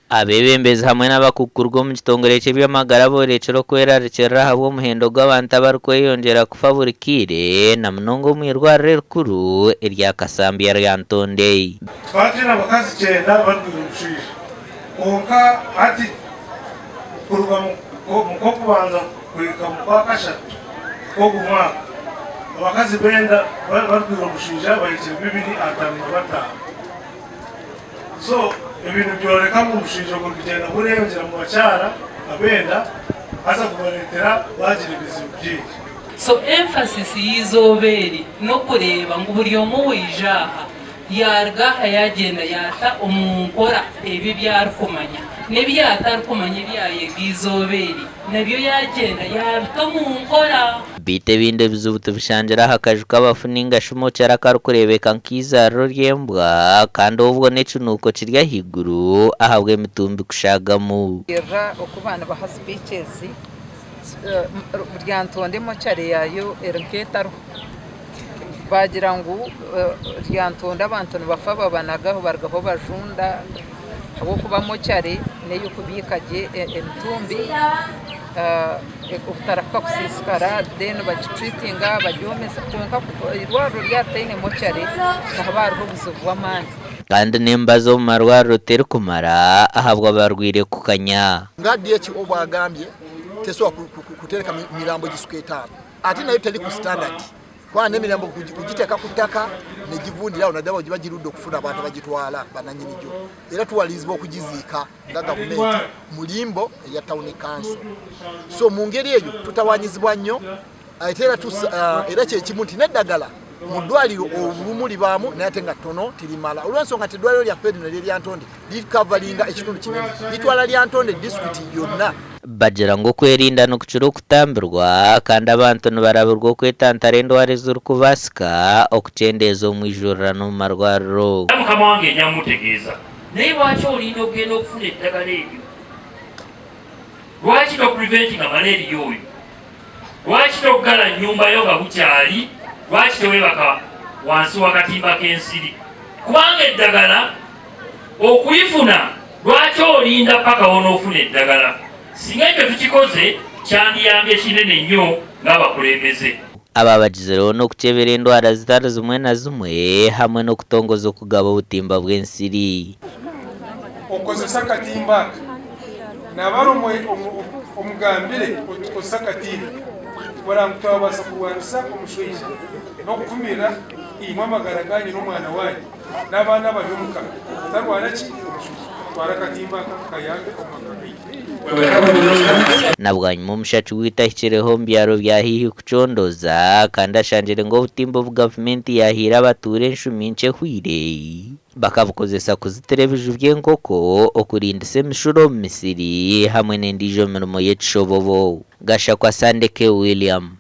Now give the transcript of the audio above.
abebembezi hamwe n'abakukurwa mu kitongore cy'ebyamagara borekero kwerarekera habwo muhendo gw'abantu abarkweyongera kufa buri kire na munongo mu irwarire rikuru erya Kasambi ya Ryantonde. Twatira abakazi 9 barwirushisha onka ati kurwa mu kubanza kwika mu kwa kashatu ko gumwaka abakazi benda barwirushisha bayitse 255. So ibintu byoreka mu bushinjo ngo kugenda burengera mu bacyara abenda aza kubaretera bagira ibizibu byinshi. So emphasis y'izoberi no kureba ngo buri yomo wijaha yargaha yagenda yata umunkora ebi byarkumanya nebyatarkumanya byaye gizoberi nabyo yagenda yabita munkora bite binde bizubuto bishanjira hakaju kabafuninga shumo cyara karukurebeka nkizaro ryembwa kandi ubwo necunuko kirya higuru ahabwe mitumbi kushagamu era okubana ba speeches ryantondemo cyare yayo erketaro bagira ngo ryantonda abantu bafa babanagaho bargaho bajunda abo kubamo cyare neyo kubikaje entumbi utaraka kusiskara then bagitreatinga bagyomesa konka irwaro ryatene mo cyare nahabarho buzuvwa mani kandi nembazo marwaro ter kumara ahabwa barwire kukanya ngadiye ki obwagambye teso kutereka mirambo gisuketa ati nayo tali ku standard kwa nemirambo kugiteka kutaka negivundira onadaba gibagirudo kufuna abantu bagitwala bananyini jo era tuwalizibwa okugizika nga government mulimbo ya town council so mungeri eyo tutawanyizibwa nnyo aitera tu era kye kimunti neddagala mudwaliro obumuli baamu nayatenga tono tilimala olwansonga tedwaliro lya Fedinal Lyantonde likavalinga ekitundu kinene litwala Lyantonde district yonna bagira ngo kwerinda no kucuro kutambirwa kandi abantu nibaraburwa kwetantara endwara z'urukubasika okucendezo mu ijurano marwaro mukama wange nyamutegeeza naye lwaki olinda okugenda okufuna eddagala eryo lwaki tokupreventinga malaria oyo lwaki tokugala nnyumba yo nga bukyali lwaki tewebaka wansi wakatimba k'ensiri kubanga eddagala okuyifuna lwaki olinda paka wonoofuna eddagala singa ekyo tukikoze kyandiyambye kinene nnyo ng'abakulembeze ababagizeho no kucebera endwara zitari zimwe na zimwe hamwe no kutongoza okugaba obutimba bw'ensiri okozesa akatimba nabara omugambire okozesa akatimba barangutwabasa kurwanisa omushwija n'okukumira imwe amagara ganyu n'omwana wanyu n'abaana bari omuka tarwana ki twara akatimba kayambe omumagara nabwanyuma omushacu witahikireho mbyaro byahihi kucondoza kandi ashanjire ngo obutimba bu gavumenti yahira abature enshumi nkyehwire bakabukozesa kuzitira ebiju by'enkoko okurindisa emishuro omu misiri hamwe n'endijo mirimo y'ekishobobo Gashakwa Sandeke William.